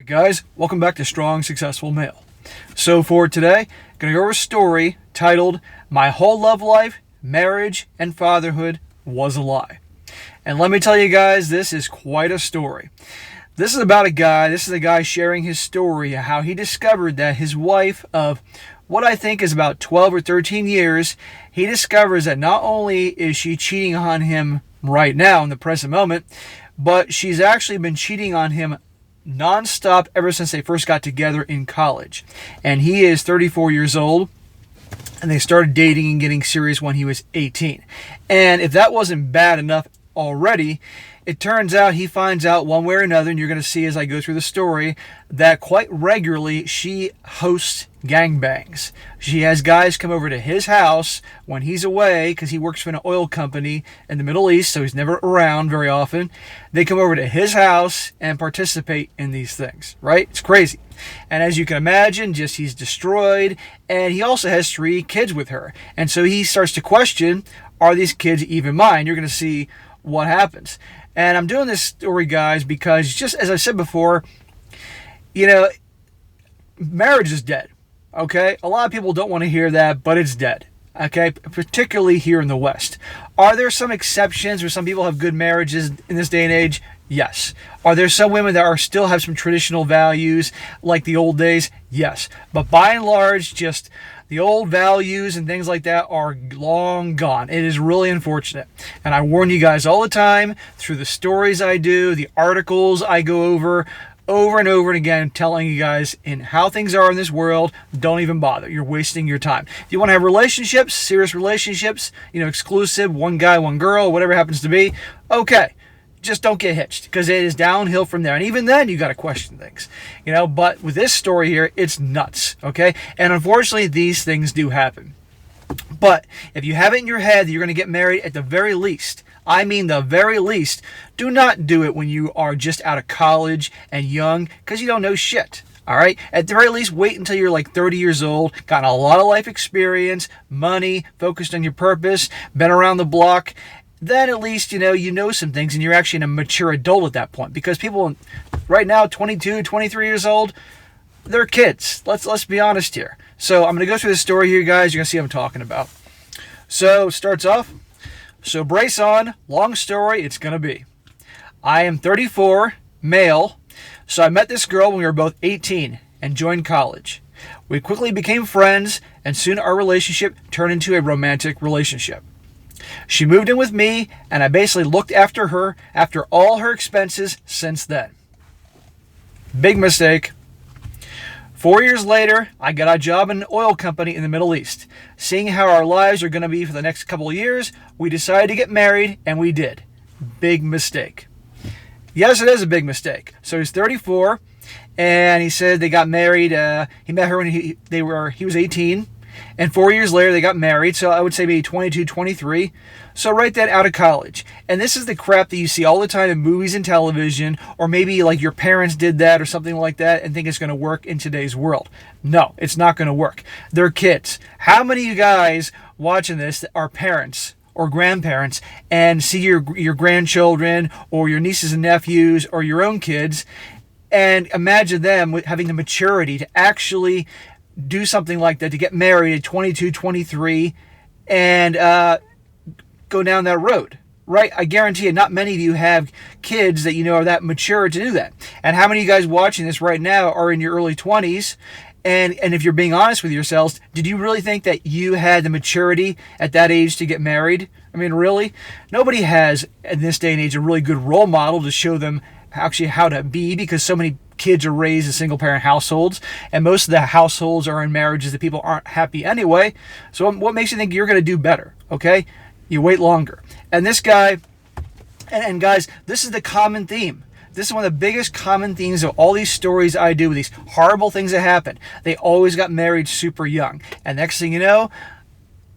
Guys, welcome back to Strong Successful Male. So for today, I'm going to go over a story titled My Whole Love Life, Marriage, and Fatherhood Was a Lie. And let me tell you guys, this is quite a story. This is a guy sharing his story, how he discovered that his wife of what I think is about 12 or 13 years, he discovers that not only is she cheating on him right now in the present moment, but she's actually been cheating on him nonstop ever since they first got together in college. And he is 34 years old, and they started dating and getting serious when he was 18. And if that wasn't bad enough already, it turns out he finds out one way or another, and you're going to see as I go through the story, that quite regularly she hosts gangbangs. She has guys come over to his house when he's away because he works for an oil company in the Middle East, so he's never around very often. They come over to his house and participate in these things, right? It's crazy. And as you can imagine, he's destroyed, and he also has 3 kids with her. And so he starts to question, are these kids even mine? You're going to see what happens. And I'm doing this story, guys, because just as I said before, marriage is dead, okay? A lot of people don't want to hear that, but it's dead, okay? Particularly here in the West. Are there some exceptions where some people have good marriages in this day and age? Yes. Are there some women that still have some traditional values like the old days? Yes. But by and large, just the old values and things like that are long gone. It is really unfortunate. And I warn you guys all the time through the stories I do, the articles I go over and over again, telling you guys in how things are in this world, don't even bother. You're wasting your time. If you want to have relationships, serious relationships, exclusive, one guy, one girl, whatever it happens to be, okay. Just don't get hitched, because it is downhill from there. And even then, you got to question things, But with this story here, it's nuts, okay? And unfortunately, these things do happen. But if you have it in your head that you're going to get married at the very least, I mean the very least, do not do it when you are just out of college and young, because you don't know shit. All right? At the very least, wait until you're like 30 years old, got a lot of life experience, money, focused on your purpose, been around the block. Then at least, you know some things, and you're actually a mature adult at that point. Because people right now, 22, 23 years old, they're kids. Let's be honest here. So I'm going to go through this story here, guys. You're going to see what I'm talking about. So it starts off. So brace on. Long story, it's going to be. I am 34, male. So I met this girl when we were both 18 and joined college. We quickly became friends, and soon our relationship turned into a romantic relationship. She moved in with me, and I basically looked after her after all her expenses since then. Big mistake. 4 years later, I got a job in an oil company in the Middle East. Seeing how our lives are going to be for the next couple of years, we decided to get married, and we did. Big mistake. Yes, it is a big mistake. So he's 34, and he said they got married. He met her when he was 18. And 4 years later, they got married. So I would say maybe 22, 23. So right then, out of college. And this is the crap that you see all the time in movies and television. Or maybe like your parents did that or something like that and think it's going to work in today's world. No, it's not going to work. They're kids. How many of you guys watching this are parents or grandparents and see your grandchildren or your nieces and nephews or your own kids and imagine them having the maturity to actually do something like that, to get married at 22, 23, and go down that road, right? I guarantee you, not many of you have kids that are that mature to do that. And how many of you guys watching this right now are in your early 20s? And if you're being honest with yourselves, did you really think that you had the maturity at that age to get married? I mean, really? Nobody has, in this day and age, a really good role model to show them actually how to be, because so many kids are raised in single-parent households, and most of the households are in marriages that people aren't happy anyway. So what makes you think you're going to do better, okay? You wait longer. And this guy, and guys, this is the common theme. This is one of the biggest common themes of all these stories I do with these horrible things that happen. They always got married super young. And next thing you know,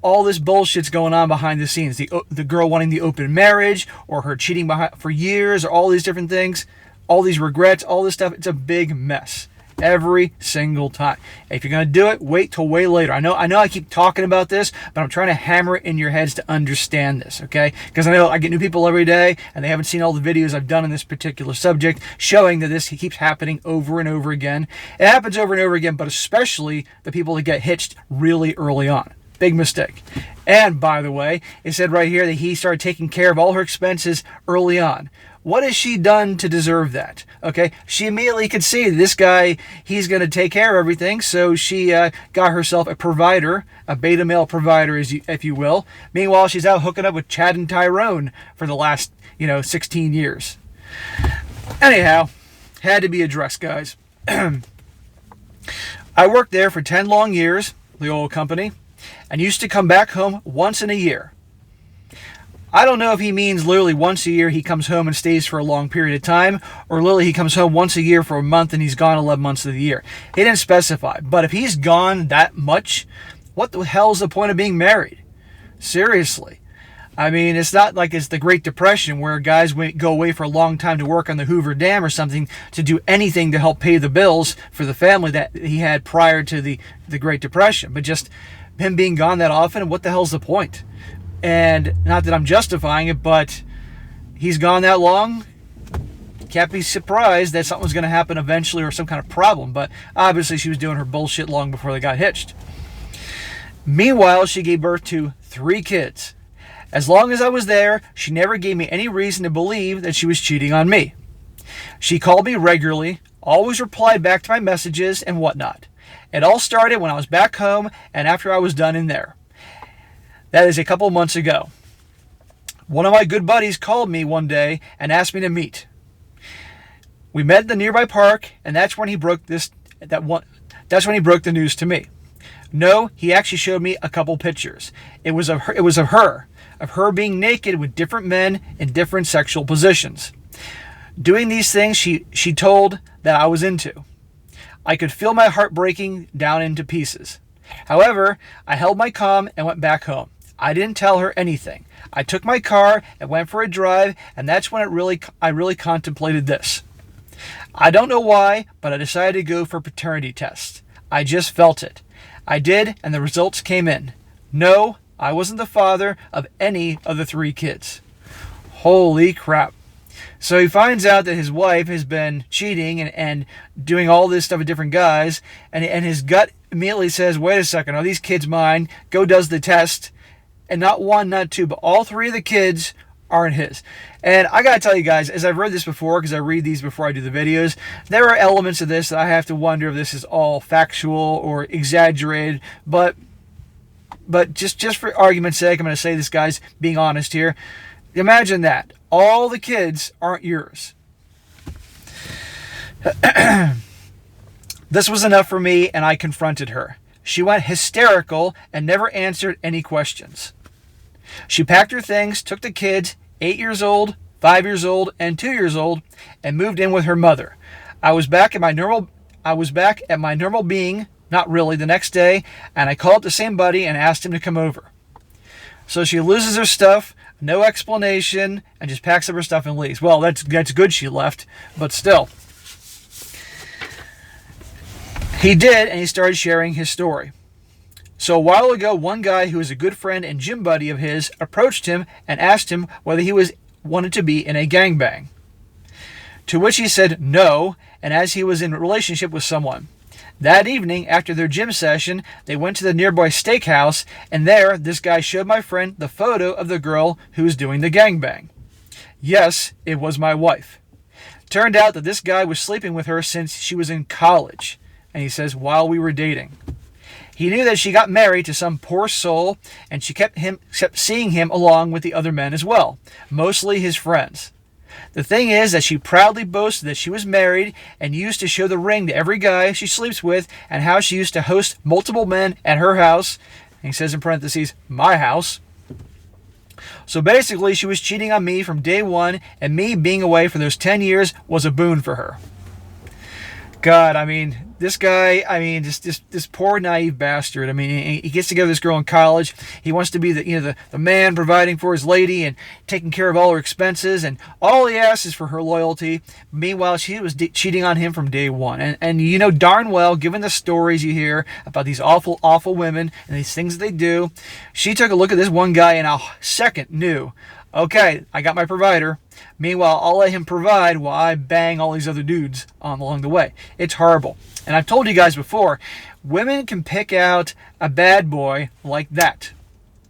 all this bullshit's going on behind the scenes. The girl wanting the open marriage, or her cheating for years, or all these different things. All these regrets, all this stuff, it's a big mess. every single time. If you're going to do it, wait till way later. I know I keep talking about this, but I'm trying to hammer it in your heads to understand this, okay? Because I know I get new people every day, and they haven't seen all the videos I've done on this particular subject, showing that this keeps happening over and over again. It happens over and over again, but especially the people that get hitched really early on. Big mistake. And by the way, it said right here that he started taking care of all her expenses early on. What has she done to deserve that? Okay, she immediately could see this guy, he's going to take care of everything, so she got herself a provider, a beta male provider, if you will. Meanwhile, she's out hooking up with Chad and Tyrone for the last, 16 years. Anyhow, had to be addressed, guys. I worked there for 10 long years, the oil company, and used to come back home once in a year. I don't know if he means literally once a year he comes home and stays for a long period of time, or literally he comes home once a year for a month and he's gone 11 months of the year. He didn't specify. But if he's gone that much, what the hell is the point of being married? Seriously. I mean, it's not like it's the Great Depression where guys go away for a long time to work on the Hoover Dam or something to do anything to help pay the bills for the family that he had prior to the Great Depression. But just him being gone that often, what the hell's the point? And not that I'm justifying it, but he's gone that long. Can't be surprised that something's going to happen eventually or some kind of problem. But obviously she was doing her bullshit long before they got hitched. Meanwhile, she gave birth to 3 kids. As long as I was there, she never gave me any reason to believe that she was cheating on me. She called me regularly, always replied back to my messages and whatnot. It all started when I was back home and after I was done in there. That is a couple months ago. One of my good buddies called me one day and asked me to meet. We met at the nearby park, and that's when he broke the news to me. No, he actually showed me a couple pictures. It was of her being naked with different men in different sexual positions. Doing these things she told that I was into. I could feel my heart breaking down into pieces. However, I held my calm and went back home. I didn't tell her anything. I took my car and went for a drive, and that's when I really contemplated this. I don't know why, but I decided to go for paternity tests. I just felt it. I did, and the results came in. No, I wasn't the father of any of the 3 kids. Holy crap. So he finds out that his wife has been cheating and doing all this stuff with different guys, and his gut immediately says, wait a second, are these kids mine? Does the test, and not 1, not 2, but all 3 of the kids aren't his. And I gotta tell you guys, as I've read this before, because I read these before I do the videos, there are elements of this that I have to wonder if this is all factual or exaggerated, but just for argument's sake, I'm going to say this, guys, being honest here. Imagine that. All the kids aren't yours. This was enough for me, and I confronted her. She went hysterical and never answered any questions. She packed her things, took the kids, 8 years old, 5 years old, and 2 years old, and moved in with her mother. I was back at my normal being, not really, the next day, and I called the same buddy and asked him to come over. So she loses her stuff, no explanation, and just packs up her stuff and leaves. Well, that's good she left, but still. He did, and he started sharing his story. So a while ago, one guy who is a good friend and gym buddy of his approached him and asked him whether he wanted to be in a gangbang. To which he said no, and as he was in a relationship with someone. That evening, after their gym session, they went to the nearby steakhouse, and there, this guy showed my friend the photo of the girl who was doing the gangbang. Yes, it was my wife. Turned out that this guy was sleeping with her since she was in college, and he says while we were dating. He knew that she got married to some poor soul, and she kept seeing him along with the other men as well, mostly his friends. The thing is that she proudly boasted that she was married and used to show the ring to every guy she sleeps with, and how she used to host multiple men at her house, and he says in parentheses, my house. So basically she was cheating on me from day one, and me being away for those 10 years was a boon for her. God, I mean, this guy, I mean, this poor naive bastard. I mean, he gets together with this girl in college. He wants to be the man providing for his lady and taking care of all her expenses, and all he asks is for her loyalty. Meanwhile, she was cheating on him from day one. And you know darn well, given the stories you hear about these awful, awful women and these things that they do, she took a look at this one guy and a second knew, okay, I got my provider. Meanwhile, I'll let him provide while I bang all these other dudes along the way. It's horrible. And I've told you guys before, women can pick out a bad boy like that.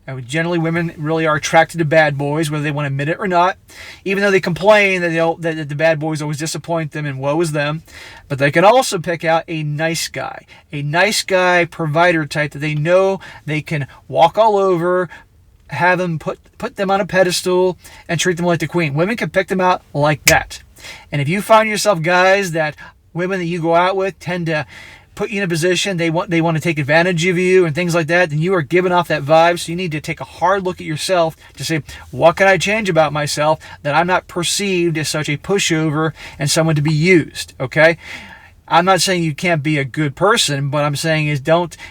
And generally, women really are attracted to bad boys, whether they want to admit it or not. Even though they complain that the bad boys always disappoint them and woe is them. But they can also pick out a nice guy provider type that they know they can walk all over, have them put them on a pedestal and treat them like the queen. Women can pick them out like that. And if you find yourself guys that women that you go out with tend to put you in a position they want to take advantage of you and things like that, then you are giving off that vibe. So you need to take a hard look at yourself to say, what can I change about myself that I'm not perceived as such a pushover and someone to be used, okay? I'm not saying you can't be a good person, but I'm saying is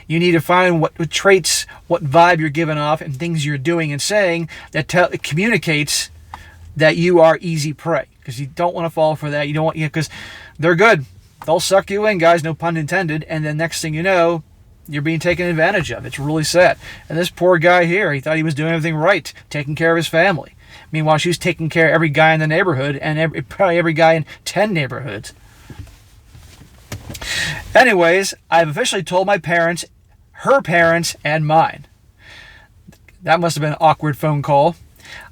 you need to find what traits, what vibe you're giving off and things you're doing and saying that communicates that you are easy prey, because you don't want to fall for that. You don't want, because they're good. They'll suck you in, guys, no pun intended. And then next thing you know, you're being taken advantage of. It's really sad. And this poor guy here, he thought he was doing everything right, taking care of his family. Meanwhile, she was taking care of every guy in the neighborhood and probably every guy in 10 neighborhoods. Anyways, I've officially told my parents, her parents, and mine. That must have been an awkward phone call.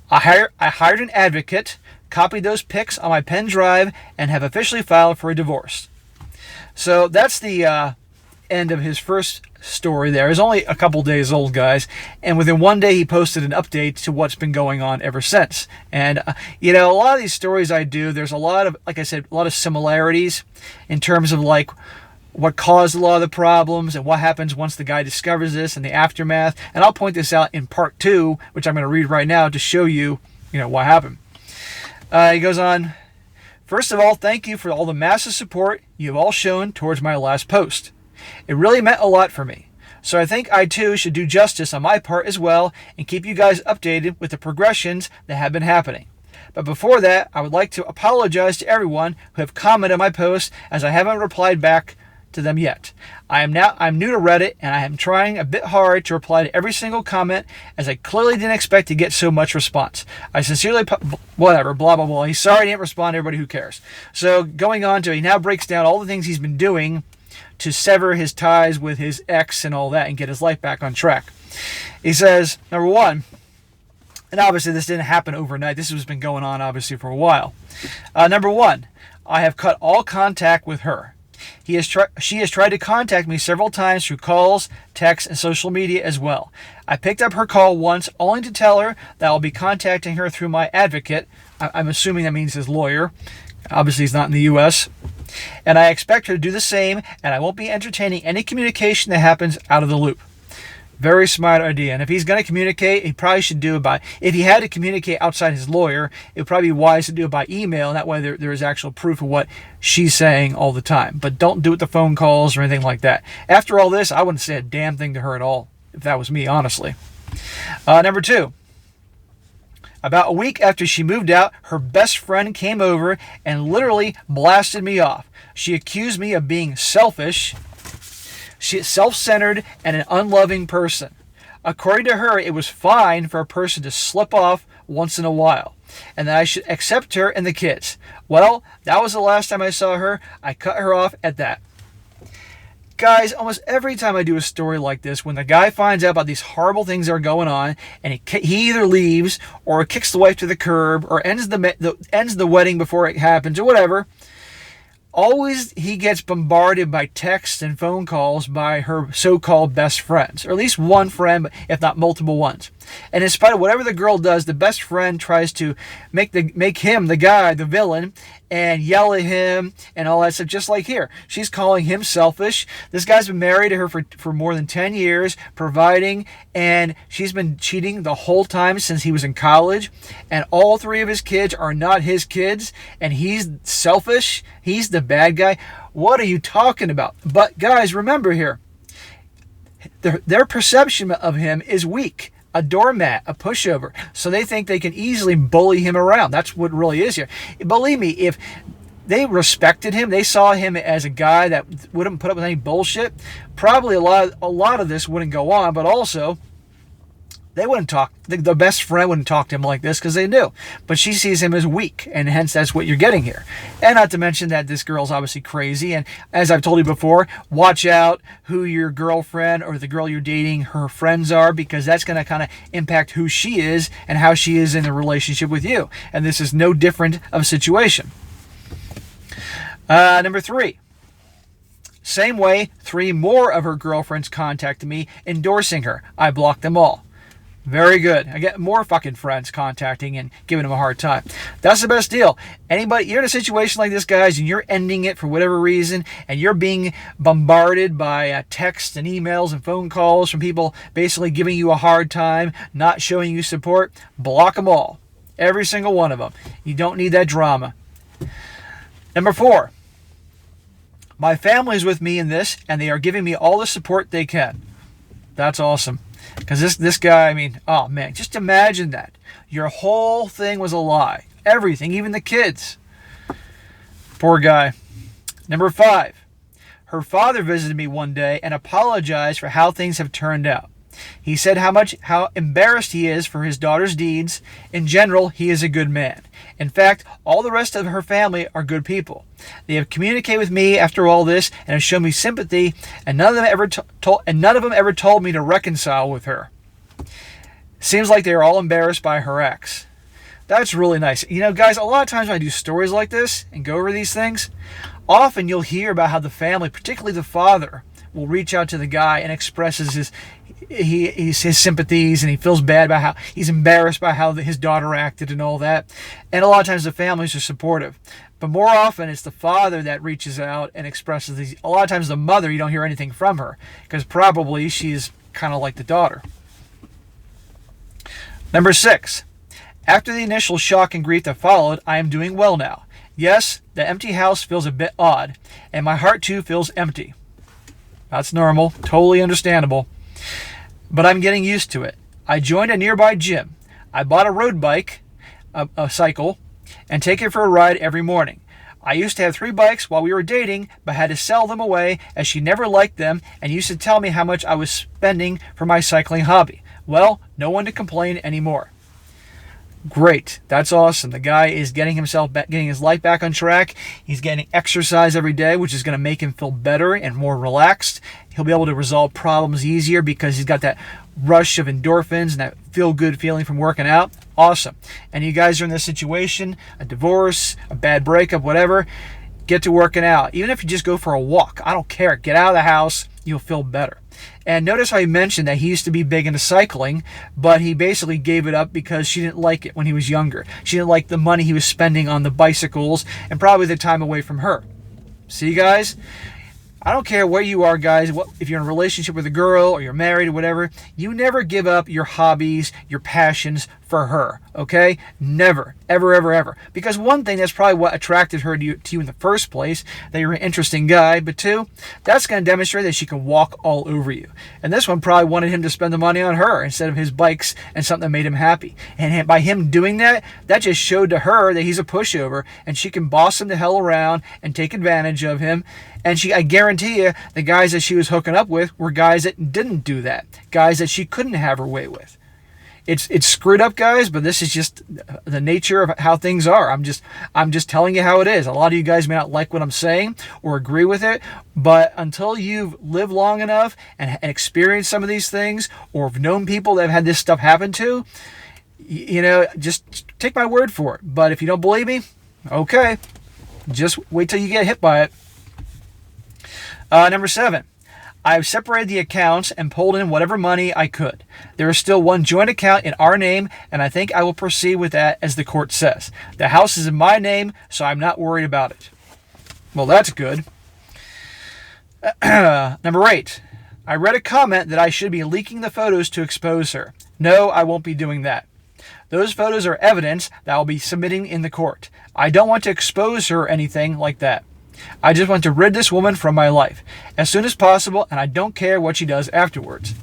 I hired an advocate, copied those pics on my pen drive, and have officially filed for a divorce. So that's the end of his first story there. It's only a couple days old, guys. And within one day, he posted an update to what's been going on ever since. And, a lot of these stories I do, there's a lot of, like I said, a lot of similarities in terms of, like, what caused a lot of the problems and what happens once the guy discovers this and the aftermath. And I'll point this out in part 2, which I'm going to read right now to show you, what happened. He goes on, first of all, thank you for all the massive support you've all shown towards my last post. It really meant a lot for me. So I think I too should do justice on my part as well and keep you guys updated with the progressions that have been happening. But before that, I would like to apologize to everyone who have commented on my posts, as I haven't replied back to them yet. I'm new to Reddit, and I am trying a bit hard to reply to every single comment, as I clearly didn't expect to get so much response. I sincerely, whatever, blah, blah, blah. He's sorry he didn't respond to everybody, who cares? So going on to, he now breaks down all the things he's been doing to sever his ties with his ex and all that and get his life back on track. He says, number one, and obviously this didn't happen overnight. This has been going on obviously for a while. Number one, I have cut all contact with her. She has tried to contact me several times through calls, texts, and social media as well. I picked up her call once only to tell her that I'll be contacting her through my advocate. I'm assuming that means his lawyer. Obviously he's not in the U.S. And I expect her to do the same, and I won't be entertaining any communication that happens out of the loop. Very smart idea. And if he's going to communicate, he probably should do it by, if he had to communicate outside his lawyer, it would probably be wise to do it by email. And that way there is actual proof of what she's saying all the time. But don't do it the phone calls or anything like that. After all this, I wouldn't say a damn thing to her at all, if that was me, honestly. Number two. About a week after she moved out, her best friend came over and literally blasted me off. She accused me of being selfish, self-centered, and an unloving person. According to her, it was fine for a person to slip off once in a while, and that I should accept her and the kids. Well, that was the last time I saw her. I cut her off at that. Guys, almost every time I do a story like this, when the guy finds out about these horrible things that are going on, and he either leaves or kicks the wife to the curb or ends the wedding before it happens or whatever, always he gets bombarded by texts and phone calls by her so-called best friends, or at least one friend, if not multiple ones. And in spite of whatever the girl does, the best friend tries to make him the guy, the villain, and yell at him and all that stuff, just like here. She's calling him selfish. This guy's been married to her for more than 10 years, providing, and she's been cheating the whole time since he was in college. And all 3 of his kids are not his kids, and he's selfish. He's the bad guy. What are you talking about? But guys, remember here, their perception of him is weak. A doormat, a pushover. So they think they can easily bully him around. That's what really is here. Believe me, if they respected him, they saw him as a guy that wouldn't put up with any bullshit, probably a lot of this wouldn't go on, but also they wouldn't talk. The best friend wouldn't talk to him like this because they knew. But she sees him as weak, and hence that's what you're getting here. And not to mention that this girl's obviously crazy. And as I've told you before, watch out who your girlfriend or the girl you're dating, her friends are, because that's going to kind of impact who she is and how she is in a relationship with you. And this is no different of a situation. Number 3. Same way, 3 more of her girlfriends contacted me endorsing her. I blocked them all. Very good. I get more fucking friends contacting and giving them a hard time. That's the best deal. Anybody, you're in a situation like this, guys, and you're ending it for whatever reason, and you're being bombarded by texts and emails and phone calls from people basically giving you a hard time, not showing you support, block them all. Every single one of them. You don't need that drama. Number 4. My family's with me in this, and they are giving me all the support they can. That's awesome. Because this guy, I mean, oh man, just imagine that. Your whole thing was a lie. Everything, even the kids. Poor guy. Number 5. Her father visited me one day and apologized for how things have turned out. He said how embarrassed he is for his daughter's deeds. In general, he is a good man. In fact, all the rest of her family are good people. They have communicated with me after all this and have shown me sympathy, and none of them ever told me to reconcile with her. Seems like they are all embarrassed by her ex. That's really nice. You know, guys, a lot of times when I do stories like this and go over these things, often you'll hear about how the family, particularly the father, will reach out to the guy and expresses his sympathies, and he feels bad about how he's embarrassed by how his daughter acted and all that. And a lot of times the families are supportive. But more often it's the father that reaches out and expresses these. A lot of times the mother, you don't hear anything from her because probably she's kind of like the daughter. Number 6. After the initial shock and grief that followed, I am doing well now. Yes, the empty house feels a bit odd, and my heart too feels empty. That's normal, totally understandable. But I'm getting used to it. I joined a nearby gym. I bought a road bike, a cycle, and take it for a ride every morning. I used to have 3 bikes while we were dating, but had to sell them away as she never liked them and used to tell me how much I was spending for my cycling hobby. Well, no one to complain anymore. Great. That's awesome. The guy is getting his life back on track. He's getting exercise every day, which is going to make him feel better and more relaxed. He'll be able to resolve problems easier because he's got that rush of endorphins and that feel-good feeling from working out. Awesome. And you guys are in this situation, a divorce, a bad breakup, whatever, get to working out. Even if you just go for a walk, I don't care. Get out of the house. You'll feel better. And notice how he mentioned that he used to be big into cycling, but he basically gave it up because she didn't like it when he was younger. She didn't like the money he was spending on the bicycles and probably the time away from her. See, guys? I don't care where you are, guys. If you're in a relationship with a girl or you're married or whatever, you never give up your hobbies, your passions for her, okay? Never, ever, ever, ever. Because one thing, that's probably what attracted her to you in the first place, that you're an interesting guy. But 2, that's going to demonstrate that she can walk all over you. And this one probably wanted him to spend the money on her instead of his bikes and something that made him happy. And by him doing that, that just showed to her that he's a pushover and she can boss him the hell around and take advantage of him. And I guarantee you, the guys that she was hooking up with were guys that didn't do that. Guys that she couldn't have her way with. It's screwed up, guys, but this is just the nature of how things are. I'm just telling you how it is. A lot of you guys may not like what I'm saying or agree with it, but until you've lived long enough and experienced some of these things, or have known people that have had this stuff happen to, you know, just take my word for it. But if you don't believe me, okay, just wait till you get hit by it. Number 7. I have separated the accounts and pulled in whatever money I could. There is still one joint account in our name, and I think I will proceed with that as the court says. The house is in my name, so I'm not worried about it. Well, that's good. Number 8. I read a comment that I should be leaking the photos to expose her. No, I won't be doing that. Those photos are evidence that I'll be submitting in the court. I don't want to expose her or anything like that. I just want to rid this woman from my life as soon as possible, and I don't care what she does afterwards.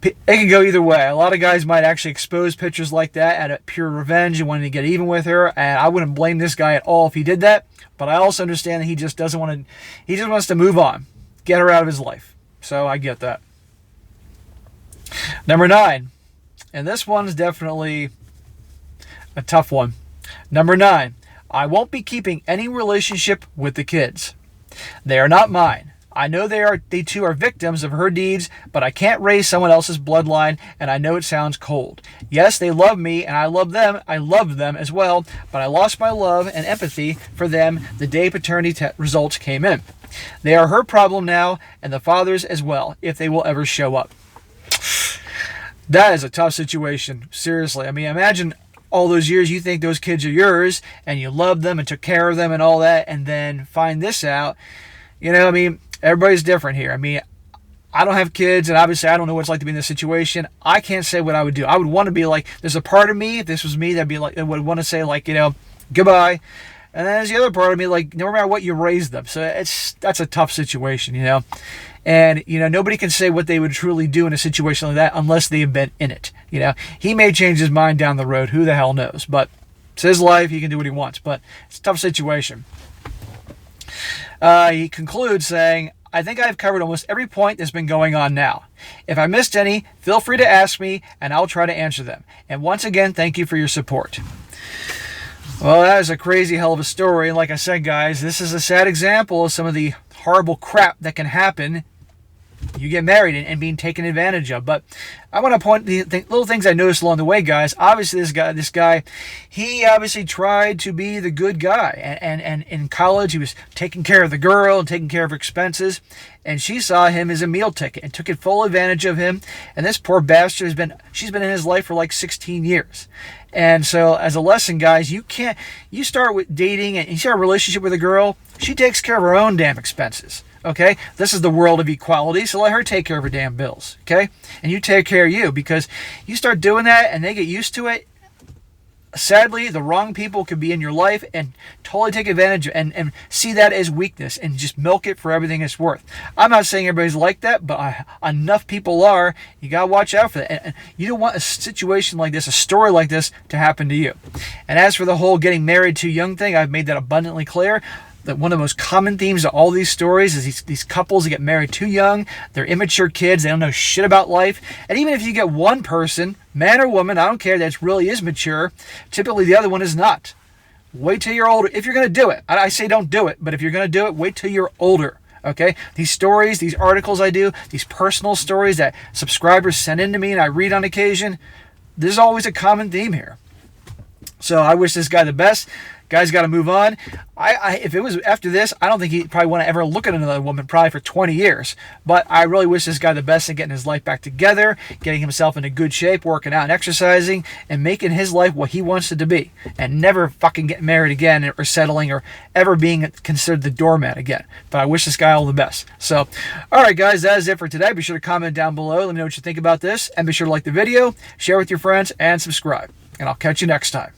It can go either way. A lot of guys might actually expose pictures like that out of pure revenge and wanting to get even with her, and I wouldn't blame this guy at all if he did that, but I also understand that he just doesn't want to, he just wants to move on, get her out of his life. So I get that. Number 9, and this one's definitely a tough one. Number 9, I won't be keeping any relationship with the kids. They are not mine. I know they too are victims of her deeds, but I can't raise someone else's bloodline, and I know it sounds cold. Yes, they love me, and I love them. I loved them as well, but I lost my love and empathy for them the day paternity results came in. They are her problem now, and the father's as well, if they will ever show up. That is a tough situation. Seriously. I mean, imagine all those years you think those kids are yours, and you loved them and took care of them and all that, and then find this out. You know, I mean, everybody's different here. I mean, I don't have kids, and obviously I don't know what it's like to be in this situation. I can't say what I would do. I would want to be like, there's a part of me, if this was me, that'd be like, I would want to say like, you know, goodbye. And then there's the other part of me, like, no matter what, you raised them. So that's a tough situation, you know. And, you know, nobody can say what they would truly do in a situation like that unless they've been in it. You know, he may change his mind down the road. Who the hell knows? But it's his life. He can do what he wants. But it's a tough situation. He concludes saying, I think I've covered almost every point that's been going on now. If I missed any, feel free to ask me, and I'll try to answer them. And once again, thank you for your support. Well, that is a crazy hell of a story. And like I said, guys, this is a sad example of some of the horrible crap that can happen. You get married and being taken advantage of. But I want to point the little things I noticed along the way, guys. Obviously, this guy, he obviously tried to be the good guy. And in college, he was taking care of the girl and taking care of her expenses. And she saw him as a meal ticket and took full advantage of him. And this poor bastard she's been in his life for like 16 years. And so as a lesson, guys, you start with dating and you start a relationship with a girl, she takes care of her own damn expenses. Okay? This is the world of equality, so let her take care of her damn bills. Okay? And you take care of you, because you start doing that and they get used to it. Sadly, the wrong people could be in your life and totally take advantage and see that as weakness and just milk it for everything it's worth. I'm not saying everybody's like that, but enough people are. You got to watch out for that. And you don't want a situation like this, a story like this, to happen to you. And as for the whole getting married too young thing, I've made that abundantly clear. That one of the most common themes of all these stories is these couples that get married too young. They're immature kids. They don't know shit about life. And even if you get one person, man or woman, I don't care, that really is mature, typically the other one is not. Wait till you're older. If you're going to do it. I say don't do it, but if you're going to do it, wait till you're older. Okay? These stories, these articles I do, these personal stories that subscribers send in to me and I read on occasion, there's always a common theme here. So I wish this guy the best. Guy's got to move on. If it was after this, I don't think he'd probably want to ever look at another woman probably for 20 years. But I really wish this guy the best in getting his life back together, getting himself into good shape, working out and exercising, and making his life what he wants it to be. And never fucking getting married again or settling or ever being considered the doormat again. But I wish this guy all the best. So, all right, guys, that is it for today. Be sure to comment down below. Let me know what you think about this. And be sure to like the video, share with your friends, and subscribe. And I'll catch you next time.